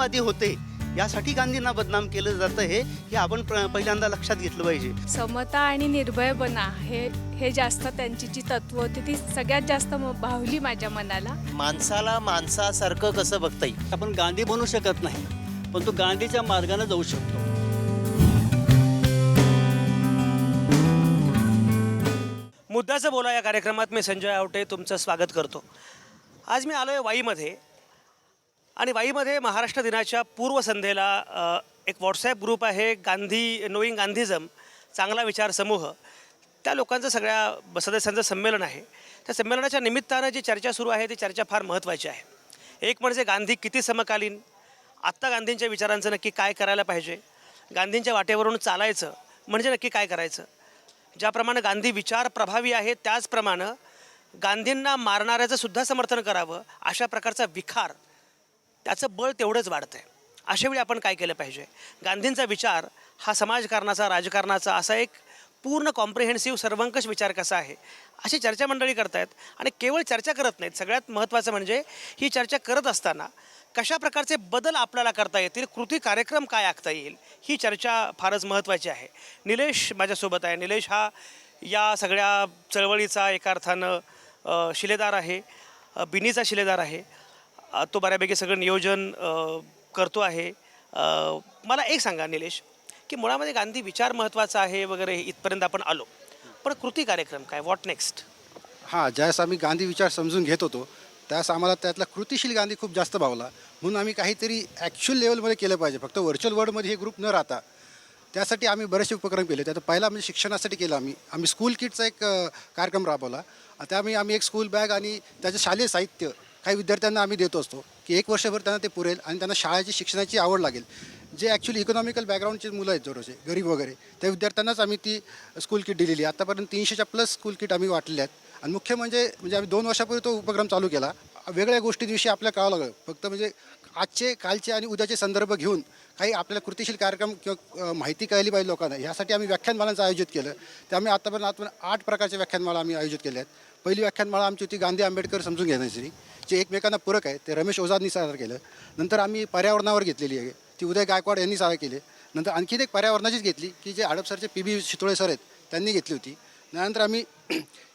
बहुजनवादी होते, यासाठी गांधींना बदनाम केलं जातं हे आपण पहिल्यांदा लक्षात घेतलं पाहिजे. समता आणि निर्भयपणा हे जास्त त्यांची जी तत्व होती ती सगळ्यात जास्त भावली माझ्या मनाला. माणसाला माणसासारखं कसं बघता येईल. आपण गांधी बनू शकत नाही, पण तो गांधीच्या मार्गाने जाऊ शकतो. मुद्द्याचं बोला या कार्यक्रमात मी संजय आवटे तुमचं स्वागत करतो. आज मी आलो आहे वाईमध्ये आणि वाईमध्ये महाराष्ट्र दिनाच्या पूर्वसंध्येला एक व्हॉट्सॲप ग्रुप आहे, गांधी नोईंग गांधीजम चांगला विचार समूह. त्या लोकांचं सगळ्या सदस्यांचं संमेलन आहे. त्या संमेलनाच्या निमित्तानं जी चर्चा सुरू आहे ती चर्चा फार महत्त्वाची आहे. एक म्हणजे गांधी किती समकालीन, आत्ता गांधींच्या विचारांचं नक्की काय करायला पाहिजे, गांधींच्या वाटेवरून चालायचं म्हणजे नक्की काय करायचं. ज्याप्रमाणे गांधी विचार प्रभावी आहे त्याचप्रमाणे गांधींना मारणाऱ्याचं सुद्धा समर्थन करावं अशा प्रकारचा विखार, त्याचं बळ तेवढंच वाढतं आहे. अशावेळी आपण काय केलं पाहिजे. गांधींचा विचार हा समाजकारणाचा, राजकारणाचा असा एक पूर्ण कॉम्प्रिहेन्सिव्ह सर्वंकष विचार कसा आहे अशी चर्चा मंडळी करतायत. आणि केवळ चर्चा करत नाहीत, सगळ्यात महत्त्वाचं म्हणजे ही चर्चा करत असताना कशा प्रकारचे बदल आपल्याला करता येतील, कृती कार्यक्रम काय आखता येईल, ही चर्चा फारच महत्त्वाची आहे. निलेश माझ्यासोबत आहे. निलेश हा या सगळ्या चळवळीचा एका अर्थानं शिलेदार आहे, बिनीचा शिलेदार आहे. तो बऱ्यापैकी सगळं नियोजन करतो आहे. मला एक सांगा निलेश, की मुळामध्ये गांधी विचार महत्त्वाचा आहे वगैरे इथपर्यंत आपण आलो, पण कृती कार्यक्रम काय, व्हॉट नेक्स्ट? हां, ज्यावेळेस आम्ही गांधी विचार समजून घेत होतो त्यावेळेस आम्हाला त्यातला कृतिशील गांधी खूप जास्त भावला. म्हणून आम्ही काहीतरी ॲक्च्युअल लेवलमध्ये केलं पाहिजे, फक्त व्हर्च्युअल वर्ल्डमध्ये हे ग्रुप न राहता. त्यासाठी आम्ही बरेचसे उपक्रम केले. त्यात पहिला म्हणजे शिक्षणासाठी केलं आम्ही स्कूल किटचा एक कार्यक्रम राबवला. त्यामुळे आम्ही एक स्कूल बॅग आणि त्याचं शालेय साहित्य काही विद्यार्थ्यांना आम्ही देत असतो की एक वर्षभर त्यांना ते पुरेल आणि त्यांना शाळेची शिक्षणाची आवड लागेल. जे ॲक्च्युली इकॉनॉमिकल बॅकग्राऊंडचे मुलं आहेत जवळचे गरीब वगैरे त्या विद्यार्थ्यांनाच आम्ही ती स्कूल किट दिलेली. आतापर्यंत 300च्या प्लस स्कूल किट आम्ही वाटलेले आहेत. आणि मुख्य म्हणजे आम्ही 2 वर्षापूर्वी तो उपक्रम चालू केला. वेगळ्या गोष्टींविषयी आपल्याला कळावं लागलं. फक्त म्हणजे आजचे, कालचे आणि उद्याचे संदर्भ घेऊन काही आपल्याला कृतिशील कार्यक्रम किंवा माहिती कळली पाहिजे लोकांना, ह्यासाठी आम्ही व्याख्यानमालांचं आयोजित केलं. त्यामुळे आतापर्यंत 8 प्रकारचे व्याख्यानमाला आम्ही आयोजित केले आहेत. पहिली व्याख्यानमाला आमची होती गांधी आंबेडकर समजून घेण्याची, जे एकमेकांना पूरक आहे. ते रमेश ओझांनी सादर केलं. नंतर आम्ही पर्यावरणावर घेतलेली आहे, ती उदय गायकवाड यांनी सादर केली. नंतर आणखीन एक पर्यावरणाचीच घेतली की जे हडपसरचे PB शितोळे सर आहेत त्यांनी घेतली होती. त्यानंतर आम्ही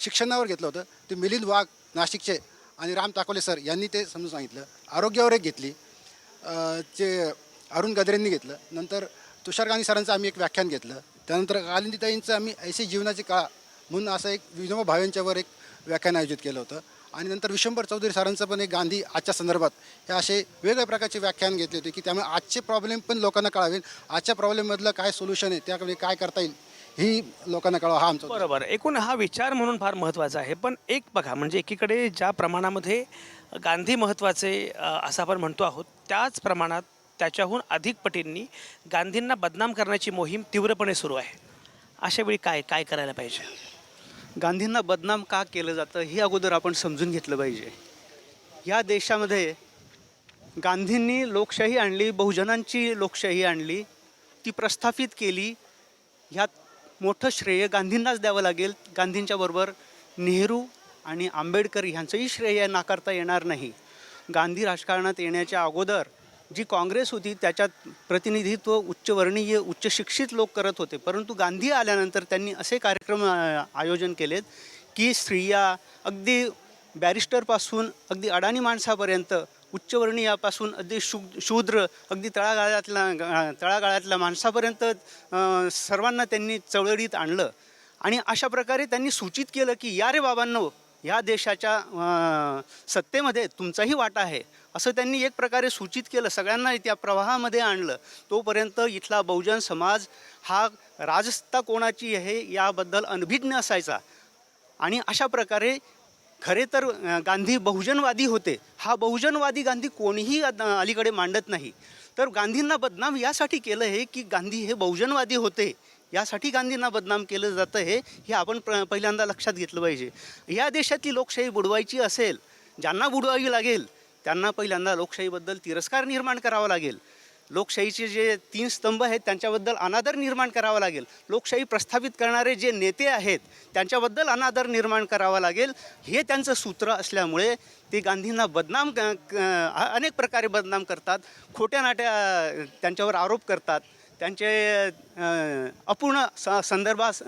शिक्षणावर घेतलं होतं, ते मिलिंद वाघ नाशिकचे आणि राम ताकोले सर यांनी ते समजून सांगितलं. आरोग्यावर एक घेतली, जे अरुण गद्रेंनी घेतलं. नंतर तुषार गांधी सरांचं आम्ही एक व्याख्यान घेतलं. त्यानंतर कालिंदीताईंचं आम्ही ऐसे जीवनाची काळ म्हणून असं एक विनोबा भावेंच्यावर एक व्याख्यान आयोजित केलं होतं. आणि नंतर विशंभर चौधरी सरांचं पण एक गांधी आजच्या संदर्भात हे असे वेगवेगळ्या प्रकारचे व्याख्यान घेतले होते की त्यामुळे आजचे प्रॉब्लेम पण लोकांना कळावे, आजच्या प्रॉब्लेममधलं काय सोल्युशन आहे, त्याकडे काय करता येईल ही लोकांना कळावं, हा आमचा बरोबर. एकूण हा विचार म्हणून फार महत्त्वाचा आहे. पण एक बघा, म्हणजे एकीकडे ज्या प्रमाणामध्ये गांधी महत्त्वाचे असं आपण म्हणतो आहोत, त्याच प्रमाणात त्याच्याहून अधिक पटींनी गांधींना बदनाम करण्याची मोहीम तीव्रपणे सुरू आहे. अशावेळी काय काय करायला पाहिजे. गांधींना बदनाम का केलं जातं हे अगोदर आपण समजून घेतलं पाहिजे. या देशामध्ये गांधींनी लोकशाही आणली, बहुजनांची लोकशाही आणली, ती प्रस्थापित केली. ह्यात मोठं श्रेय गांधींनाच द्यावं लागेल. गांधींच्या बरोबर नेहरू आणि आंबेडकर ह्यांचंही श्रेय नाकारता येणार नाही. गांधी राजकारणात येण्याच्या अगोदर जी काँग्रेस होती त्याच्यात प्रतिनिधित्व उच्चवर्णीय, उच्च शिक्षित लोक करत होते. परंतु गांधी आल्यानंतर त्यांनी असे कार्यक्रम आयोजन केलेत की स्त्रिया अगदी बॅरिस्टरपासून अगदी अडाणी माणसापर्यंत, उच्चवर्णीयापासून अगदी शूद्र, अगदी तळागाळातल्या माणसापर्यंत सर्वांना त्यांनी चळवळीत आणलं. आणि अशा प्रकारे त्यांनी सूचित केलं की या रे बाबांनो, ह्या देशाच्या सत्तेमध्ये तुमचाही वाटा आहे, असं त्यांनी एक प्रकारे सूचित केलं. सगळ्यांना त्या प्रवाहामध्ये आणलं. तोपर्यंत इथला बहुजन समाज हा राजसत्ता कोणाची आहे याबद्दल अनभिज्ञ असायचा. आणि अशा प्रकारे खरे तर गांधी बहुजनवादी होते. हा बहुजनवादी गांधी कोणीही अलीकडे मांडत नाही. तर गांधींना बदनाम यासाठी केलं आहे की गांधी हे बहुजनवादी होते, यासाठी गांधींना बदनाम केलं जातं हे आपण पहिल्यांदा लक्षात घेतलं पाहिजे. या देशातली लोकशाही बुडवायची असेल, ज्यांना बुडवावी लागेल त्यांना पहिल्यांदा लोकशाहीबद्दल तिरस्कार निर्माण करावा लागेल. लोकशाहीचे जे 3 स्तंभ आहेत त्यांच्याबद्दल अनादर निर्माण करावा लागेल. लोकशाही प्रस्थापित करणारे जे नेते आहेत त्यांच्याबद्दल अनादर निर्माण करावा लागेल. हे त्यांचं सूत्र असल्यामुळे ते गांधींना बदनाम अनेक प्रकारे बदनाम करतात. खोट्या नाट्या त्यांच्यावर आरोप करतात. त्यांचे अपूर्ण संदर्भात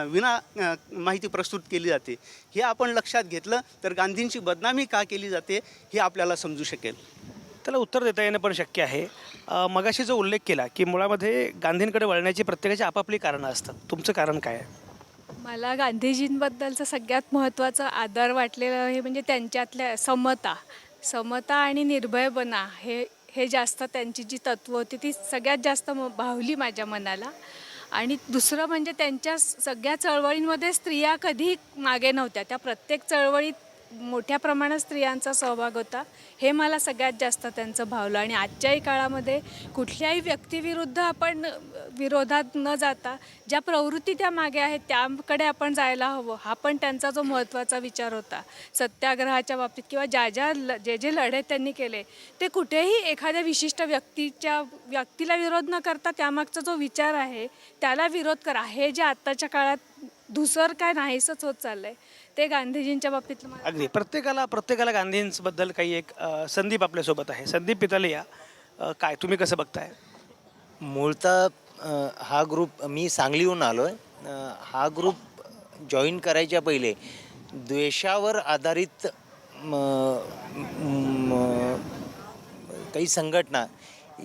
विना माहिती प्रस्तुत केली जाते. हे आपण लक्षात घेतलं तर गांधींची बदनामी का केली जाते हे आपल्याला समजू शकेल. त्याला उत्तर देता येणं पण शक्य आहे. मगाशी जो उल्लेख केला की मुळामध्ये गांधींकडे वळण्याची प्रत्येकाची आपापली कारणं असतात. तुमचं कारण काय आहे? मला गांधीजींबद्दलचं सगळ्यात महत्त्वाचं आदर वाटलेलं हे म्हणजे त्यांच्यातल्या समता आणि निर्भयपणा हे जास्त त्यांची जी तत्त्व होती ती सगळ्यात जास्त भावली माझ्या मनाला. आणि दुसरं म्हणजे त्यांच्या सगळ्या चळवळींमध्ये स्त्रिया कधीही मागे नव्हत्या. त्या प्रत्येक चळवळीत मोठ्या प्रमाणात स्त्रियांचा सहभाग होता. हे मला सगळ्यात जास्त त्यांचं भावलं. आणि आजच्याही काळामध्ये कुठल्याही व्यक्तीविरुद्ध आपण विरोधात न जाता ज्या प्रवृत्ती त्या मागे आहेत त्याकडे आपण जायला हवं. हा पण त्यांचा जो महत्त्वाचा विचार होता. सत्याग्रहाच्या बाबतीत किंवा जे लढे त्यांनी केले ते कुठेही एखाद्या विशिष्ट व्यक्तीला विरोध न करता त्यामागचा जो विचार आहे त्याला विरोध करा. हे जे आत्ताच्या काळात धुसर काय नाहीसंच होत चाललं आहे ते गांधीजींच्या बाबतीतलं मला अगदी प्रत्येकाला गांधींबद्दल काही एक संदीप आपल्यासोबत आहे. संदीप पितलिया, काय तुम्ही कसं बघताय? मूळतः हा ग्रुप मी सांगलीहून आलो आहे. हा ग्रुप जॉईन करायच्या पहिले द्वेषावर आधारित काही संघटना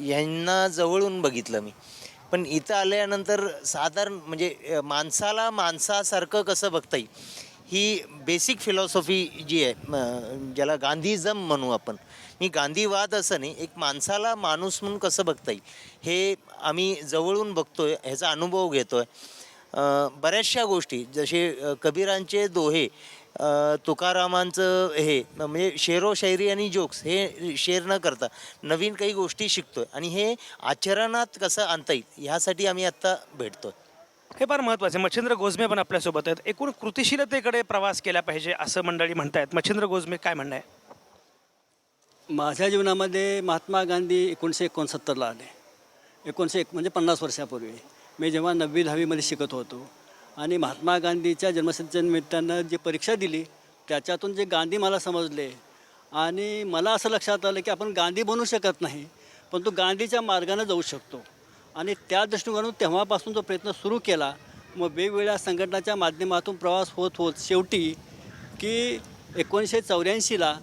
यांना जवळून बघितलं मी. पण इथं आल्यानंतर साधारण म्हणजे माणसाला माणसासारखं कसं बघता येईल ही बेसिक फिलॉसॉफी जी आहे, ज्याला गांधीजम म्हणू आपण. मी गांधीवाद असं नाही, एक माणसाला माणूस म्हणून कसं बघता येईल हे आम्ही जवळून बघतो आहे, ह्याचा अनुभव घेतो आहे. बऱ्याचशा गोष्टी जसे कबीरांचे दोहे, तुकारामांचं हे म्हणजे शेरो शायरी आणि जोक्स हे शेअर न करता नवीन काही गोष्टी शिकतो आहे. आणि हे आचरणात कसं आणता येईल ह्यासाठी आम्ही आत्ता भेटतो आहे. हे फार महत्त्वाचं आहे. मच्छिंद्र गोजमे पण आपल्यासोबत आहेत. एकूण कृतिशीलतेकडे प्रवास केला पाहिजे असं मंडळी म्हणतायत. मच्छिंद्र गोजमे, काय म्हणणं आहे? माझ्या जीवनामध्ये महात्मा गांधी 1969ला आले. 1901 म्हणजे 50 वर्षापूर्वी मी जेव्हा 9वी-10वीमध्ये शिकत होतो आणि महात्मा गांधीच्या जन्मशताब्दीच्या निमित्तानं जी परीक्षा दिली त्याच्यातून जे गांधी मला समजले आणि मला असं लक्षात आलं की आपण गांधी बनू शकत नाही पण तो गांधीच्या मार्गाने जाऊ शकतो. आणि त्या दृष्टिकोनातून तेव्हापासून जो प्रयत्न सुरू केला. मग वेगवेगळ्या संघटनाच्या माध्यमातून प्रवास होत शेवटी की 1984ला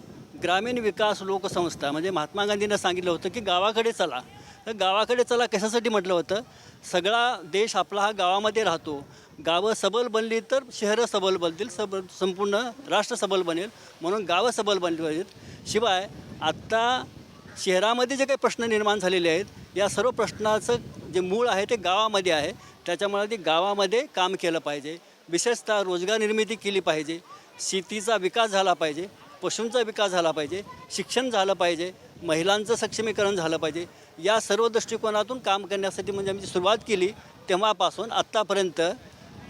ग्रामीण विकास लोकसंस्था म्हणजे महात्मा गांधींना सांगितलं होतं की गावाकडे चला. तर गावाकडे चला कशासाठी म्हटलं होतं? सगळा देश आपला हा गावामध्ये राहतो. गावं सबल बनली तर शहरं सबल बनतील, संपूर्ण राष्ट्र सबल बनेल. म्हणून गावं सबल बनली पाहिजेत. शिवाय आत्ता शहरामध्ये जे काही प्रश्न निर्माण झालेले आहेत या सर्व प्रश्नाचं जे मूळ आहे ते गावामध्ये आहे. त्याच्यामुळे ते गावामध्ये काम केलं पाहिजे. विशेषतः रोजगार निर्मिती केली पाहिजे. शेतीचा विकास झाला पाहिजे. पशूंचा विकास झाला पाहिजे. शिक्षण झालं पाहिजे. महिलांचं सक्षमीकरण झालं पाहिजे. या सर्व दृष्टिकोनातून काम करण्यासाठी म्हणजे आम्ही सुरुवात केली तेव्हापासून आत्तापर्यंत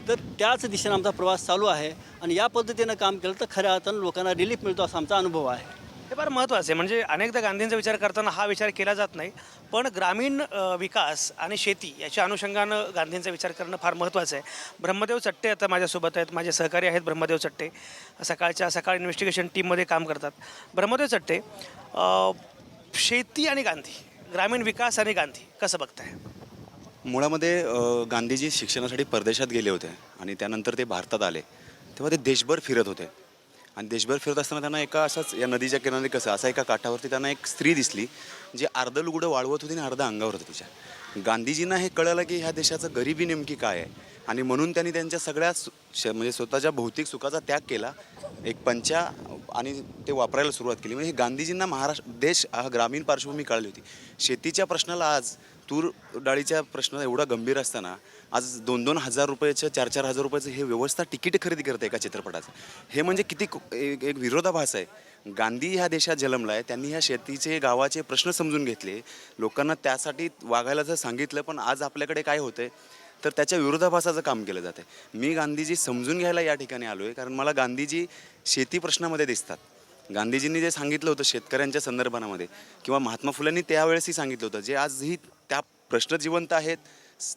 तर त्याच दिशेने आमचा प्रवास चालू आहे. आणि या पद्धतीनं काम केलं तर खऱ्या अर्थानं लोकांना रिलीफ मिळतो असा आमचा अनुभव आहे. हे फार महत्त्वाचं आहे. म्हणजे अनेकदा गांधींचा विचार करताना हा विचार केला जात नाही, पण ग्रामीण विकास आणि शेती याच्या अनुषंगानं गांधींचा विचार करणं फार महत्त्वाचं आहे. ब्रह्मदेव चट्टे आता माझ्यासोबत आहेत. माझे सहकारी आहेत ब्रह्मदेव चट्टे, सकाळ इन्व्हेस्टिगेशन टीममध्ये काम करतात. ब्रह्मदेव चट्टे, शेती आणि गांधी, ग्रामीण विकास आणि गांधी कसं बघताय? मुळामध्ये गांधीजी शिक्षणासाठी परदेशात गेले होते आणि त्यानंतर ते भारतात आले तेव्हा ते देशभर फिरत होते. आणि देशभर फिरत असताना त्यांना एका असाच या नदीच्या किनारी असा एका काठावरती त्यांना एक स्त्री दिसली जी अर्धं लुगडं वाळवत होती आणि अर्धं अंगावर होतं तिच्या. गांधीजींना हे कळलं की ह्या देशाचं गरिबी नेमकी काय आहे आणि म्हणून त्यांनी त्यांच्या सगळ्या म्हणजे स्वतःच्या भौतिक सुखाचा त्याग केला, एक पंचा आणि ते वापरायला सुरुवात केली. म्हणजे गांधीजींना देश हा ग्रामीण पार्श्वभूमी कळली होती. शेतीच्या प्रश्नाला आज तूर डाळीच्या प्रश्न एवढा गंभीर असताना आज 2-2 हजार रुपयाचं 4-4 हजार रुपयाचं हे व्यवस्था तिकीट खरेदी करते एका चित्रपटाचं. हे म्हणजे किती एक विरोधाभास आहे. गांधी ह्या देशात जन्मला आहे, त्यांनी ह्या शेतीचे गावाचे प्रश्न समजून घेतले, लोकांना त्यासाठी वागायला जर सांगितलं. पण आज आपल्याकडे काय होतं आहे तर त्याच्या विरोधाभासाचं काम केलं जातं आहे. मी गांधीजी समजून घ्यायला या ठिकाणी आलो आहे कारण मला गांधीजी शेती प्रश्नामध्ये दिसतात. गांधीजींनी जे सांगितलं होतं शेतकऱ्यांच्या संदर्भामध्ये किंवा महात्मा फुलेंनी त्यावेळेसही सांगितलं होतं जे आजही त्या प्रश्न जिवंत आहेत,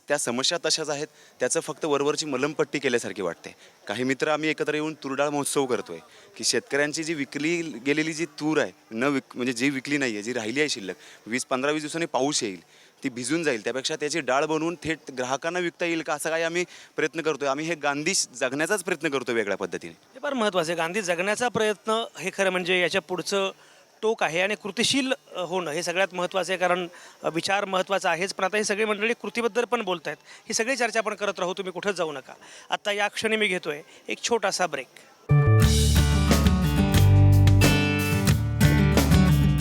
त्या समस्या तशाच आहेत, त्याचं फक्त वरवरची मलमपट्टी केल्यासारखी वाटते. काही मित्र आम्ही एकत्र येऊन तूरडाळ महोत्सव करतोय की शेतकऱ्यांची जी विकली गेलेली जी तूर आहे म्हणजे जी विकली नाही आहे, जी राहिली आहे शिल्लक, 20-15-20 दिवसांनी पाऊस येईल, ती भिजून जाईल, त्यापेक्षा त्याची डाळ बनवून थेट ग्राहकांना विकता येईल का, असं काही आम्ही प्रयत्न करतोय. आम्ही हे गांधी जगण्याचाच प्रयत्न करतो वेगळ्या पद्धतीने. हे फार महत्त्वाचं आहे. गांधी जगण्याचा प्रयत्न हे खरं म्हणजे याच्या पुढचं टोक आहे आणि कृतिशील होणं हे सगळ्यात महत्त्वाचं आहे. कारण विचार महत्त्वाचा आहेच, पण आता ही सगळी मंडळी कृतीबद्दल पण बोलत आहेत. ही सगळी चर्चा आपण करत राहू, तुम्ही कुठंच जाऊ नका. आत्ता या क्षणी मी घेतोय एक छोटासा ब्रेक.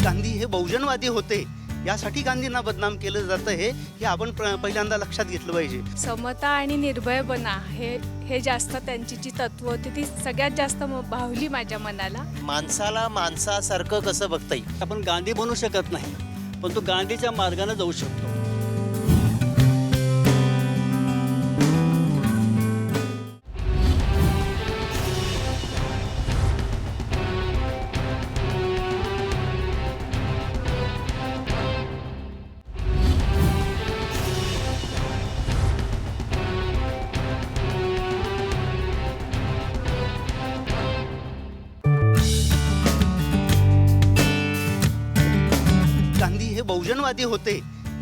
गांधी हे बहुजनवादी होते, यासाठी गांधींना बदनाम केलं जातं हे आपण पहिल्यांदा लक्षात घेतलं पाहिजे. समता आणि निर्भयपणा हे जास्त त्यांची जी तत्व होती ती सगळ्यात जास्त भावली माझ्या मनाला. माणसाला माणसासारखं कसं बघता येईल. आपण गांधी बनू शकत नाही, पण तो गांधीच्या मार्गाने जाऊ शकतो. गांधी हे बहुजनवादी होते,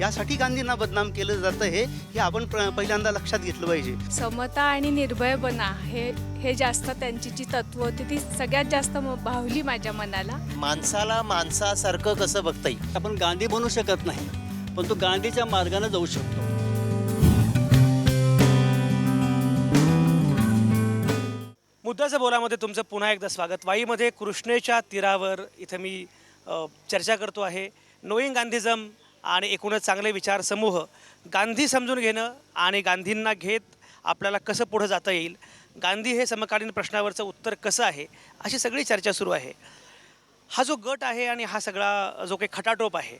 यासाठी गांधींना बदनाम केलं जातं हे आपण पहिल्यांदा लक्षात घेतलं पाहिजे. समता आणि निर्भयपणा हे जास्त त्यांची जी तत्व होती ती सगळ्यात जास्त भावली माझ्या मनाला. माणसाला माणसासारखं कसं बघता येईल. आपण गांधी बनू शकत नाही, पण तो गांधीच्या मार्गाने जाऊ शकतो. मुद्द्याचं बोलामध्ये तुमचं पुन्हा एकदा स्वागत. वाईमध्ये कृष्णेच्या तीरावर इथं मी चर्चा करतो आहे. नोईंग गांधीजम आणि एकूणच चांगले विचार समूह, गांधी समजून घेणं आणि गांधींना घेत आपल्याला कसं पुढं जाता येईल, गांधी हे समकालीन प्रश्नावरचं उत्तर कसं आहे, अशी सगळी चर्चा सुरू आहे. हा जो गट आहे आणि हा सगळा जो काही खटाटोप आहे,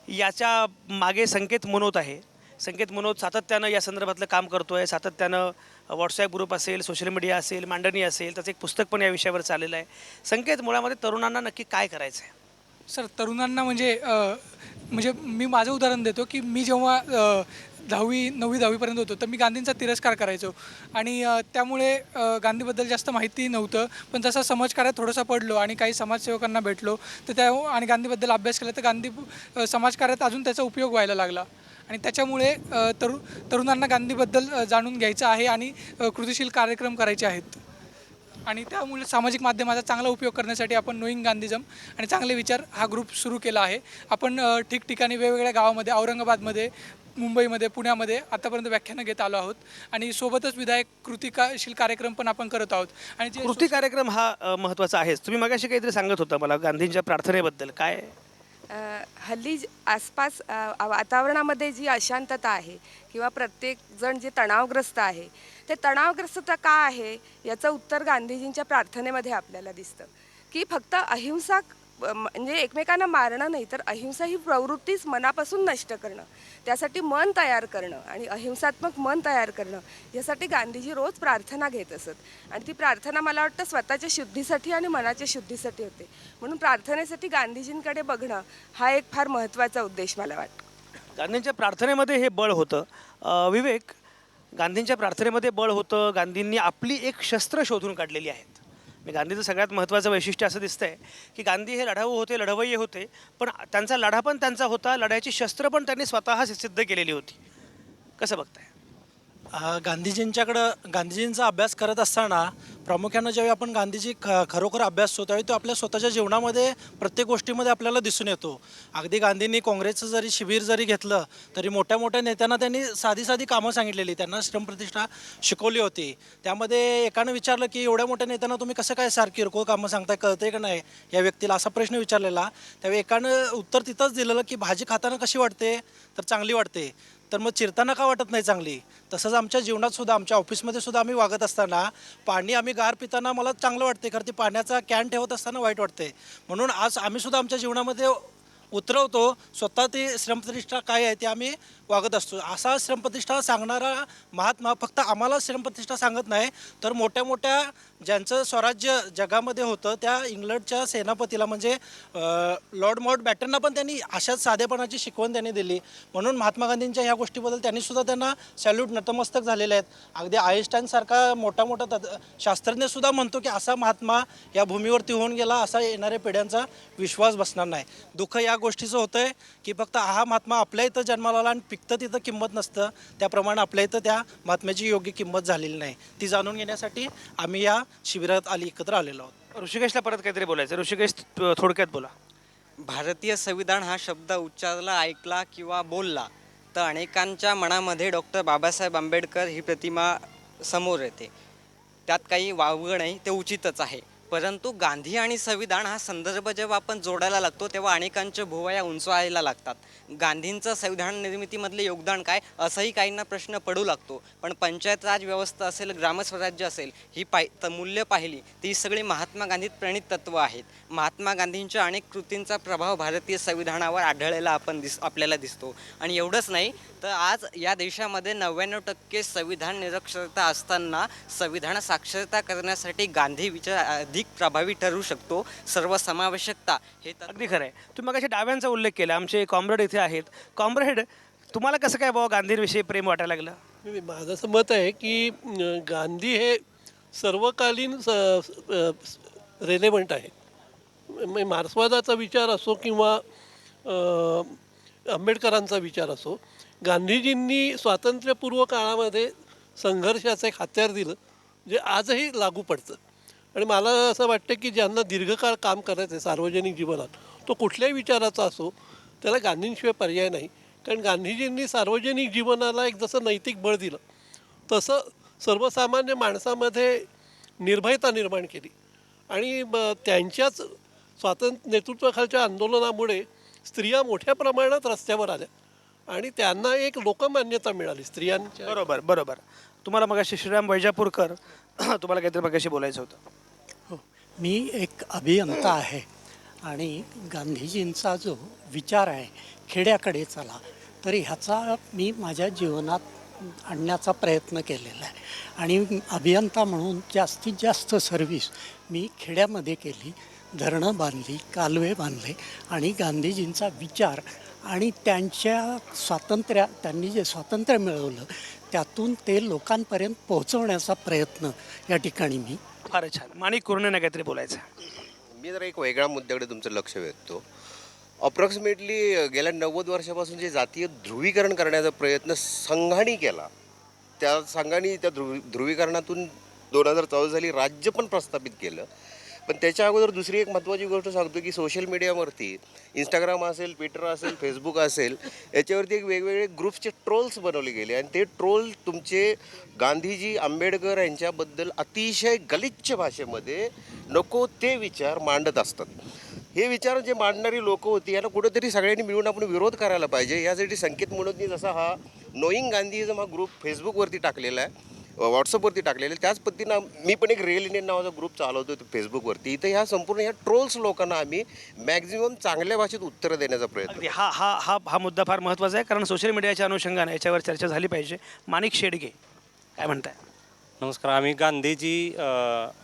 याच्या मागे संकेत मनोत आहे. संकेत मनोत सातत्यानं या संदर्भातलं काम करतो आहे. सातत्यानं व्हॉट्सॲप ग्रुप असेल, सोशल मीडिया असेल, मांडणी असेल, त्याचं एक पुस्तक पण या विषयावर चाललेलं आहे. संकेत, मुळामध्ये तरुणांना नक्की काय करायचं आहे? सर, तरुणांना म्हणजे मी माझं उदाहरण देतो की मी जेव्हा 9वी-10वीपर्यंत होतो तर मी गांधींचा तिरस्कार करायचो आणि त्यामुळे गांधीबद्दल जास्त माहिती नव्हतं. पण जसं समाजकार्यात थोडंसं पडलो आणि काही समाजसेवकांना भेटलो तर आणि गांधीबद्दल अभ्यास केला तर गांधी समाजकार्यात अजून त्याचा उपयोग व्हायला लागला. आणि त्याच्यामुळे तरुणांना गांधीबद्दल जाणून घ्यायचं आहे आणि कृतिशील कार्यक्रम करायचे आहेत. आणि त्यामुळे सामाजिक माध्यमाचा चांगला उपयोग करण्यासाठी आपण नोईंग गांधीजम आणि चांगले विचार हा ग्रुप सुरू केला आहे. आपण ठिकठिकाणी वेगवेगळ्या गावामध्ये, औरंगाबादमध्ये, मुंबईमध्ये, पुण्यामध्ये आतापर्यंत व्याख्यानं घेत आलो आहोत आणि सोबतच विधायक कृतिशील कार्यक्रम पण आपण करत आहोत. आणि जे कृती कार्यक्रम हा महत्त्वाचा आहेच. तुम्ही मगाशी काहीतरी सांगत होता मला गांधींच्या प्रार्थनेबद्दल, काय? हल्ली आसपास वातावरणामध्ये जी अशांतता आहे किंवा प्रत्येकजण जे तणावग्रस्त आहे, ते तणावग्रस्तता का आहे याचं उत्तर गांधीजींच्या प्रार्थनेमध्ये आपल्याला दिसतं. की फक्त अहिंसा म्हणजे एकमेकांना मारणं नाही, तर अहिंसा ही प्रवृत्तीच मनापासून नष्ट करणं, त्यासाठी मन तयार करणं आणि अहिंसात्मक मन तयार करणं, यासाठी गांधीजी रोज प्रार्थना घेत असत. आणि ती प्रार्थना मला वाटतं स्वतःच्या शुद्धीसाठी आणि मनाच्या शुद्धीसाठी होते. म्हणून प्रार्थनेसाठी गांधीजींकडे बघणं हा एक फार महत्त्वाचा उद्देश मला वाटतो. गांधींच्या प्रार्थनेमध्ये हे बळ होतं. विवेक, गांधींच्या प्रार्थनेमध्ये बळ होतं. गांधींनी आपली एक शस्त्र शोधून काढलेली आहेत. गांधीचं सगळ्यात महत्त्वाचं वैशिष्ट्य असं दिसतंय की गांधी हे लढाऊ होते, लढवय्ये होते, पण त्यांचा लढा पण त्यांचा होता, लढायची शस्त्र पण त्यांनी स्वतः सिद्ध केलेली होती. कसं बघताय? गांधीजींचा अभ्यास करत असताना प्रामुख्यानं ज्यावेळी आपण गांधीजी खरोखर अभ्यासतो त्यावेळी तो आपल्या स्वतःच्या जीवनामध्ये प्रत्येक गोष्टीमध्ये आपल्याला दिसून येतो. अगदी गांधींनी काँग्रेसचं जरी शिबिर जरी घेतलं तरी मोठ्या मोठ्या नेत्यांना त्यांनी साधी कामं सांगितलेली, त्यांना श्रमप्रतिष्ठा शिकवली होती. त्यामध्ये एकानं विचारलं की एवढ्या मोठ्या नेत्यांना तुम्ही कसं काय सारखी किरकोळ कामं सांगताय, कळतंय का नाही या व्यक्तीला, असा प्रश्न विचारलेला. त्यावेळी एकानं उत्तर तिथंच दिलेलं की भाजी खाताना कशी वाटते, तर चांगली वाटते, तर मग चिरताना का वाटत नाही चांगली. तसंच आमच्या जीवनात सुद्धा, आमच्या ऑफिसमध्ये सुद्धा आम्ही वागत असताना पाणी आम्ही गार पिताना मला चांगलं वाटते, कारण ती पाण्याचा कॅन ठेवत असताना वाईट वाटते. म्हणून आज आम्ही सुद्धा आमच्या जीवनामध्ये उतरवतो स्वतः ती श्रमप्रतिष्ठा काय आहे ते आम्ही वागत असतो. असा श्रमप्रतिष्ठा सांगणारा महात्मा फक्त आम्हाला श्रमप्रतिष्ठा सांगत नाही, तर मोठ्या मोठ्या ज्यांचं स्वराज्य जगामध्ये होतं त्या इंग्लंडच्या सेनापतीला म्हणजे लॉर्ड माउंट बॅटनना पण त्यांनी अशाच साधेपणाची शिकवण त्यांनी दिली. म्हणून महात्मा गांधींच्या ह्या गोष्टीबद्दल त्यांनीसुद्धा त्यांना सॅल्यूट नतमस्तक झालेले आहेत. अगदी आईन्स्टाईनसारखा मोठा मोठा शास्त्रज्ञसुद्धा म्हणतो की असा महात्मा या भूमीवरती होऊन गेला असा येणाऱ्या पिढ्यांचा विश्वास बसणार नाही. दुःख या गोष्टीचं होतं आहे की फक्त हा महात्मा आपल्या इथं जन्माला आला आणि पिकतं तिथं किंमत नसतं, त्याप्रमाणे आपल्या इथं त्या महात्म्याची योग्य किंमत झालेली नाही. ती जाणून घेण्यासाठी आम्ही या शिबिरात एकत्र आलेलो आहोत. ऋषिकेशला परत काहीतरी बोलायचं. ऋषिकेश थोडक्यात बोला. भारतीय संविधान हा शब्द उच्चारला, ऐकला किंवा बोलला तर अनेकांच्या मनामध्ये डॉक्टर बाबासाहेब आंबेडकर ही प्रतिमा समोर येते. त्यात काही वावगं नाही, ते उचितच आहे. परंतु गांधी आणि संविधान हा संदर्भ जेव्हा आपण जोडायला लागतो तेव्हा अनेकांच्या भुवया उंचावायला लागतात. गांधींचं संविधान निर्मितीमधले योगदान काय असंही काहींना प्रश्न पडू लागतो. पण पंचायत राज व्यवस्था असेल, ग्रामस्वराज्य असेल, ही मूल्य पाहिली ती सगळी महात्मा गांधीत प्रणित तत्त्व आहेत. महात्मा गांधींच्या अनेक कृतींचा प्रभाव भारतीय संविधानावर आढळलेला आपल्याला दिसतो. आणि एवढंच नाही तर आज या देशामध्ये 99% संविधान निरक्षरता असताना संविधान साक्षरता करण्यासाठी गांधी विचार अधिक प्रभावी ठरू शकतो. सर्वसमावेशकता हे अगदी खरं आहे. तुम्ही मगाशी डाव्यांचा उल्लेख केला. आमचे कॉम्रेड इथे आहेत. कॉम्रेड, तुम्हाला कसं काय बाबा गांधींविषयी प्रेम वाटायला लागलं? माझं असं मत आहे की गांधी हे सर्वकालीन रेलेवंट आहे. मार्क्सवादाचा विचार असो किंवा आंबेडकरांचा विचार असो, गांधीजींनी स्वातंत्र्यपूर्व काळामध्ये संघर्षाचं एक हत्यार दिलं जे आजही लागू पडतं. आणि मला असं वाटतं की ज्यांना दीर्घकाळ काम करायचं आहे सार्वजनिक जीवनात, तो कुठल्याही विचाराचा असो, त्याला गांधींशिवाय पर्याय नाही. कारण गांधीजींनी सार्वजनिक जीवनाला एक जसं नैतिक बळ दिलं तसं सर्वसामान्य माणसामध्ये निर्भयता निर्माण केली. आणि त्यांच्याच नेतृत्वाखालच्या आंदोलनामुळे स्त्रिया मोठ्या प्रमाणात रस्त्यावर आल्या आणि त्यांना एक लोकमान्यता मिळाली स्त्रियांच्या. बरोबर बरोबर. तुम्हाला मगाशी श्रीराम वैजापूरकर, तुम्हाला काहीतरी मगाशी बोलायचं होतं. हो, मी एक अभियंता आहे आणि गांधीजींचा जो विचार आहे खेड्याकडे चला, तर ह्याचा मी माझ्या जीवनात आणण्याचा प्रयत्न केलेला आहे. आणि अभियंता म्हणून जास्तीत जास्त सर्व्हिस मी खेड्यामध्ये केली. धरणं बांधली, कालवे बांधले आणि गांधीजींचा विचार आणि त्यांनी जे स्वातंत्र्य मिळवलं त्यातून ते लोकांपर्यंत पोहोचवण्याचा प्रयत्न या ठिकाणी मी. फारच छान. माणिक कुर्णेने काहीतरी बोलायचं. मी जरा एक वेगळ्या मुद्द्याकडे तुमचं लक्ष वेधतो. अप्रॉक्सिमेटली गेल्या 90 वर्षापासून जे जातीय ध्रुवीकरण करण्याचा प्रयत्न संघाने केला, त्या संघाने त्या ध्रुवीकरणातून 2014 साली राज्य पण प्रस्थापित केलं. पण त्याच्या अगोदर दुसरी एक महत्त्वाची गोष्ट सांगतो की सोशल मीडियावरती इंस्टाग्राम असेल, ट्विटर असेल, फेसबुक असेल, याच्यावरती एक वेगवेगळे ग्रुप्सचे ट्रोल्स बनवले गेले आणि ते ट्रोल तुमचे गांधीजी, आंबेडकर यांच्याबद्दल अतिशय गलिच्छ भाषेमध्ये नको ते विचार मांडत असतात. हे विचार जे मांडणारी लोकं होती यांना कुठंतरी सगळ्यांनी मिळून आपण विरोध करायला पाहिजे. यासाठी संकेत म्हणून जसा हा नोईंग गांधीइझम हा ग्रुप फेसबुकवरती टाकलेला आहे, व्हॉट्सअपवरती टाकलेलं आहे, त्याच पद्धतीनं मी पण एक रिअल इंडियन नावाचा ग्रुप चालवतो फेसबुकवरती. इथं ह्या संपूर्ण ह्या ट्रोल्स लोकांना आम्ही मॅक्झिमम चांगल्या भाषेत उत्तरं देण्याचा प्रयत्न. अगदी हा हा हा हा मुद्दा फार महत्त्वाचा आहे, कारण सोशल मीडियाच्या अनुषंगाने याच्यावर चर्चा झाली पाहिजे. माणिक शेडगे, काय म्हणताय? नमस्कार. आम्ही गांधीजी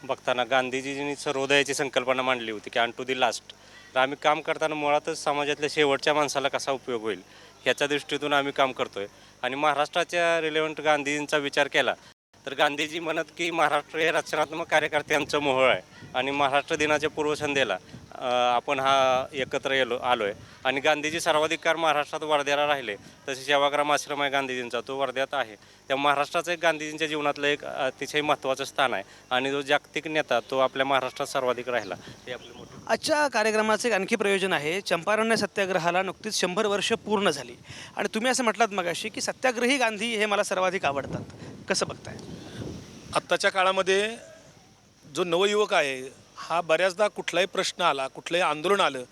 बघताना गांधीजींनी सर्वोदयाची संकल्पना मांडली होती की अन टू दी लास्ट. तर आम्ही काम करताना मुळातच समाजातल्या शेवटच्या माणसाला कसा उपयोग होईल ह्याच्या दृष्टीतून आम्ही काम करतो आहे. आणि महाराष्ट्राच्या रिलेव्हंट गांधीजींचा विचार केला तर गांधीजी म्हणत की महाराष्ट्र हे रचनात्मक कार्यकर्त्यांचं मोहळ आहे आणि महाराष्ट्र दिनाच्या पूर्वसंध्येला आपण हा एकत्र आलो आहे. आणि गांधीजी सर्वाधिक काळ महाराष्ट्रात वर्ध्याला राहिले, तसे सेवाग्राम आश्रम आहे गांधीजींचा, तो वर्ध्यात आहे. त्या महाराष्ट्राचं एक गांधीजींच्या जीवनातलं एक अतिशय महत्त्वाचं स्थान आहे आणि जो जागतिक नेता तो आपल्या महाराष्ट्रात सर्वाधिक राहिला. हे आपले मोठे. आजच्या कार्यक्रमाचं एक आणखी प्रयोजन आहे. चंपारण्य सत्याग्रहाला नुकतीच 100 वर्ष पूर्ण झाली आणि तुम्ही असं म्हटलात मगाशी की सत्याग्रही गांधी हे मला सर्वाधिक आवडतात. कसं बघताय? आत्ताच्या काळामध्ये जो नवयुवक आहे हा बऱ्याचदा कुठलाही प्रश्न आला, कुठलंही आंदोलन आलं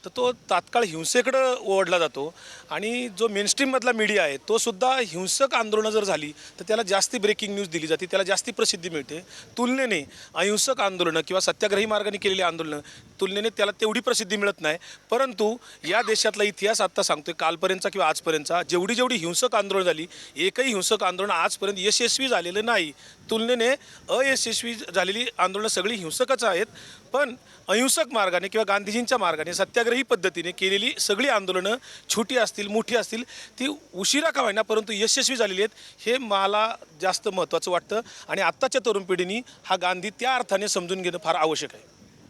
तर तो तात्काळ हिंसेकडं ओढला जातो आणि जो मेनस्ट्रीममधला मीडिया आहे तो सुद्धा हिंसक आंदोलनं जर झाली तर त्याला जास्ती ब्रेकिंग न्यूज दिली जाते, त्याला जास्ती प्रसिद्धी मिळते. तुलनेने अहिंसक आंदोलनं किंवा सत्याग्रही मार्गाने केलेली आंदोलनं तुलनेने त्याला तेवढी प्रसिद्धी मिळत नाही. परंतु या देशातला इतिहास आत्ता सांगतोय, कालपर्यंतचा किंवा आजपर्यंतचा जेवढी हिंसक आंदोलन झाली, एकही हिंसक आंदोलन आजपर्यंत यशस्वी झालेलं नाही. तुलनेने अयशस्वी झालेली आंदोलनं सगळी हिंसकच आहेत. पण अहिंसक मार्गाने किंवा गांधीजींच्या मार्गाने सत्याग्रही पद्धतीने केलेली सगळी आंदोलनं छोटी असतील मोठी असतील ती उशिरा का होईना परंतु यशस्वी झालेली आहेत, हे मला जास्त महत्त्वाचं वाटतं. आणि आत्ताच्या तरुण पिढीने हा गांधी त्या अर्थाने समजून घेणं फार आवश्यक आहे.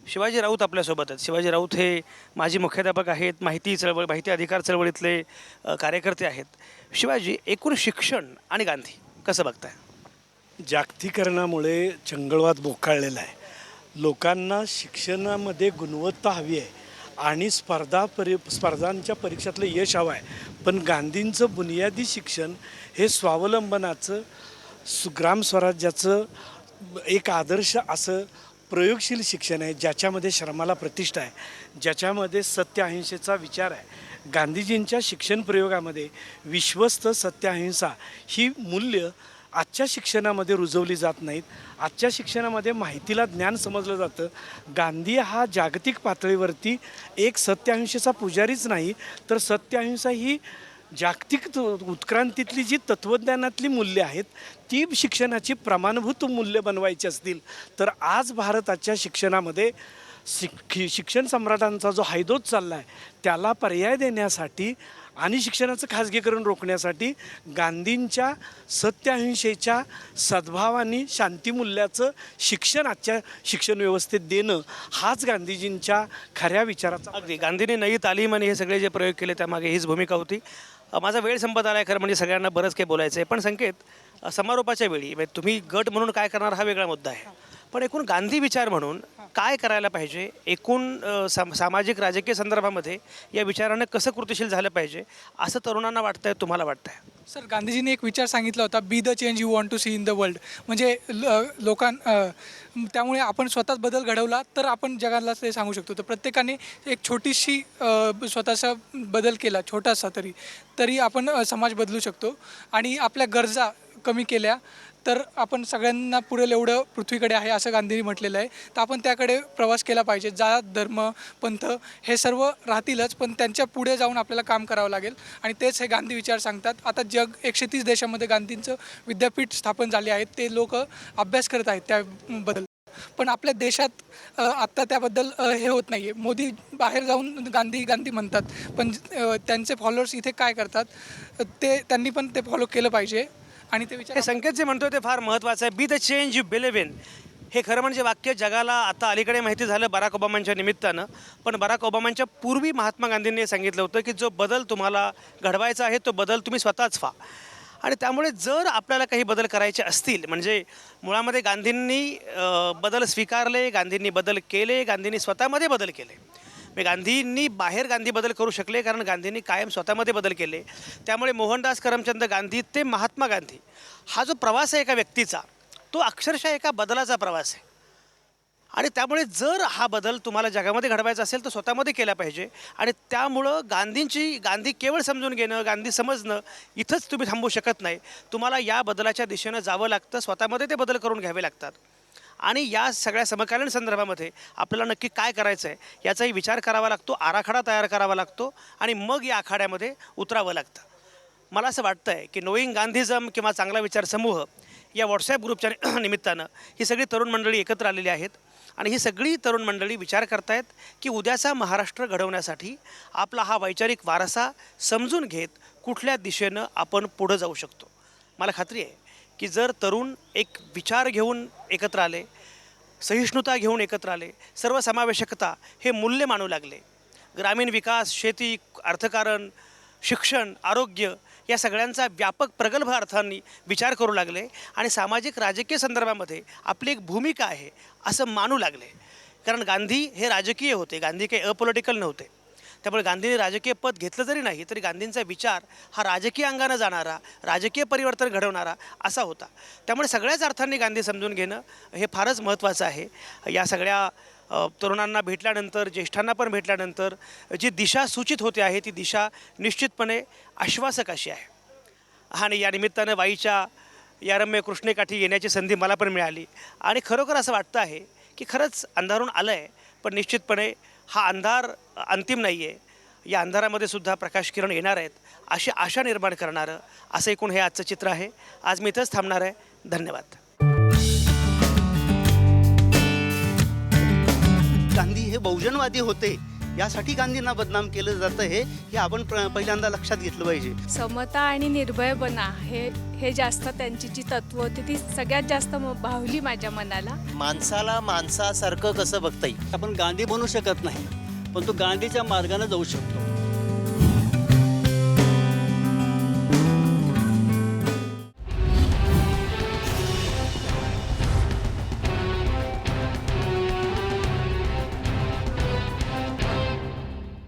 शिवाजी राऊत आपल्यासोबत आहेत. शिवाजी राऊत हे माजी मुख्याध्यापक आहेत, माहिती अधिकार चळवळीतले कार्यकर्ते आहेत. शिवाजी, एकूण शिक्षण आणि गांधी कसं बघताय? जागतिकीकरणामुळे चंगळवाद बोकाळलेला आहे. लोकांना शिक्षणामध्ये गुणवत्ता हवी आहे आणि स्पर्धांच्या परीक्षातलं यश हवं आहे. पण गांधींचं बुनियादी शिक्षण हे स्वावलंबनाचं ग्रामस्वराज्याचं एक आदर्श असं प्रयोगशील शिक्षण आहे, ज्याच्यामध्ये श्रमाला प्रतिष्ठा आहे, ज्याच्यामध्ये सत्य अहिंसेचा विचार आहे. गांधीजींच्या शिक्षण प्रयोगामध्ये विश्वस्त सत्य अहिंसा ही मूल्य आजच्या शिक्षणामध्ये रुजवली जात नाहीत. आजच्या शिक्षणामध्ये माहितीला ज्ञान समजलं जातं. गांधी हा जागतिक पातळीवरती एक सत्य अहिंसेचा पुजारीच नाही, तर सत्य अहिंसा ही जागतिक उत्क्रांतीतली जी तत्त्वज्ञानातली मूल्य आहेत ती शिक्षणाची प्रमाणभूत मूल्य बनवायची असतील तर आज भारताच्या शिक्षणामध्ये शिक्षण सम्राटांचा जो हैदोस चालला आहे त्याला पर्याय देण्यासाठी आणि शिक्षणाचं खाजगीकरण रोखण्यासाठी गांधींच्या सत्य अहिंसेच्या सद्भावानी शांतीमूल्याचं शिक्षण आजच्या शिक्षण व्यवस्थेत देणं हाच गांधीजींच्या खऱ्या विचाराचा. अगदी गांधींनी नई तालीम आणि हे सगळे जे प्रयोग केले त्यामागे हीच भूमिका होती. माझा वेळ संपत आला आहे खरं म्हणजे सगळ्यांना बरंच काही बोलायचं आहे. पण संकेत, समारोपाच्या वेळी म्हणजे तुम्ही गट म्हणून काय करणार हा वेगळा मुद्दा आहे, पण एकूण गांधी विचार म्हणून काय करायला पाहिजे, एकूण सामाजिक राजकीय संदर्भामध्ये या विचारानं कसं कृतिशील झालं पाहिजे असं तरुणांना वाटतंय, तुम्हाला वाटतंय? सर, गांधीजींनी एक विचार सांगितला होता, be the change you want to see in the world. म्हणजे त्यामुळे आपण स्वतःच बदल घडवला तर आपण जगाला ते सांगू शकतो. तर प्रत्येकाने एक छोटीशी स्वतःचा बदल केला, छोटासा तरी आपण समाज बदलू शकतो. आणि आपल्या गरजा कमी केल्या तर आपण सगळ्यांना पुरेल एवढं पृथ्वीकडे आहे असं गांधींनी म्हटलेलं आहे. तर आपण त्याकडे प्रवास केला पाहिजे. जात, धर्म, पंथ हे सर्व राहतीलच, पण त्यांच्या पुढे जाऊन आपल्याला काम करावं लागेल. आणि तेच हे गांधी विचार सांगतात. आता जग 130 देशामध्ये गांधींचं विद्यापीठ स्थापन झाले आहेत, ते लोक अभ्यास करत आहेत त्याबद्दल. पण आपल्या देशात आत्ता त्याबद्दल हे होत नाही आहे. मोदी बाहेर जाऊन गांधी गांधी म्हणतात, पण त्यांचे फॉलोअर्स इथे काय करतात त्यांनी पण ते फॉलो केलं पाहिजे. आणि ते विचार संकेत जे म्हणतो ते फार महत्त्वाचं आहे. बी the change you believe in, हे खरं म्हणजे वाक्य जगाला आता अलीकडे माहिती झालं बराक ओबामांच्या निमित्तानं. पण बराक ओबामांच्या पूर्वी महात्मा गांधींनी सांगितलं होतं की जो बदल तुम्हाला घडवायचा आहे तो बदल तुम्ही स्वतःच व्हा. आणि त्यामुळे जर आपल्याला काही बदल करायचे असतील म्हणजे मुळामध्ये गांधींनी बदल स्वीकारले, गांधींनी बदल केले, गांधींनी स्वतःमध्ये बदल केले. गांधींनी बाहेर गांधी बदल करू शकले कारण गांधींनी कायम स्वतःमध्ये बदल केले. त्यामुळे मोहनदास करमचंद गांधी ते महात्मा गांधी हा जो प्रवास आहे एका व्यक्तीचा तो अक्षरशः एका बदलाचा प्रवास आहे. आणि त्यामुळे जर हा बदल तुम्हाला जगामध्ये घडवायचा असेल तर स्वतःमध्ये केला पाहिजे. आणि त्यामुळं गांधी केवळ समजून घेणं, गांधी समजणं इथंच तुम्ही थांबू शकत नाही. तुम्हाला या बदलाच्या दिशेनं जावं लागतं, स्वतःमध्ये ते बदल करून घ्यावे लागतात. आणि या सगळ्या समकालीन संदर्भामध्ये आपल्याला नक्की काय करायचं आहे याचाही विचार करावा लागतो, आराखडा तयार करावा लागतो आणि मग या आखाड्यामध्ये उतरावं लागतं. मला असं वाटतं आहे की नोईंग गांधीझम किंवा चांगला विचार समूह या व्हॉट्सॲप ग्रुपच्या निमित्तानं ही सगळी तरुण मंडळी एकत्र आलेली आहेत. आणि ही सगळी तरुण मंडळी विचार करतायत की उद्याचा महाराष्ट्र घडवण्यासाठी आपला हा वैचारिक वारसा समजून घेत कुठल्या दिशेनं आपण पुढं जाऊ शकतो. मला खात्री आहे की जर तरुण एक विचार घेऊन एकत्र आले, सहिष्णुता घेऊन एकत्र आले, सर्वसमावेशकता हे मूल्य मानू लागले, ग्रामीण विकास, शेती, अर्थकारण, शिक्षण, आरोग्य या सगळ्यांचा व्यापक प्रगल्भ अर्थांनी विचार करू लागले आणि सामाजिक राजकीय संदर्भामध्ये आपली एक भूमिका आहे असं मानू लागले. कारण गांधी हे राजकीय होते, गांधी काही अपॉलिटिकल नव्हते. त्यामुळे गांधींनी राजकीय पद घेतलं जरी नाही तरी गांधींचा विचार हा राजकीय अंगानं जाणारा, राजकीय परिवर्तन घडवणारा असा होता. त्यामुळे सगळ्याच अर्थांनी गांधी समजून घेणं हे फारच महत्त्वाचं आहे. या सगळ्या तरुणांना भेटल्यानंतर, ज्येष्ठांना पण भेटल्यानंतर जी दिशा सूचित होते आहे ती दिशा निश्चितपणे आश्वासक अशी आहे. आणि या निमित्तानं वाईच्या या रम्य कृष्णेकाठी येण्याची संधी मला पण मिळाली आणि खरोखर असं वाटतं आहे की खरंच अंधारून आलं आहे, पण निश्चितपणे हा अंधार अंतिम नाही आहे. या अंधारामध्ये सुद्धा प्रकाश किरण येणार आहेत अशी आशा निर्माण करणारं असं एकूण हे आजचं चित्र आहे. आज मी इथंच थांबणार आहे. धन्यवाद. गांधी हे बहुजनवादी होते, यासाठी गांधींना बदनाम केलं जातं हे आपण पहिल्यांदा लक्षात घेतलं पाहिजे. समता आणि निर्भयपणा हे जास्त त्यांची जी तत्व होती ती सगळ्यात जास्त भावली माझ्या मनाला. माणसाला माणसासारखं कसं बघता येईल. आपण गांधी बनू शकत नाही, पण तो गांधीच्या मार्गाने जाऊ शकतो.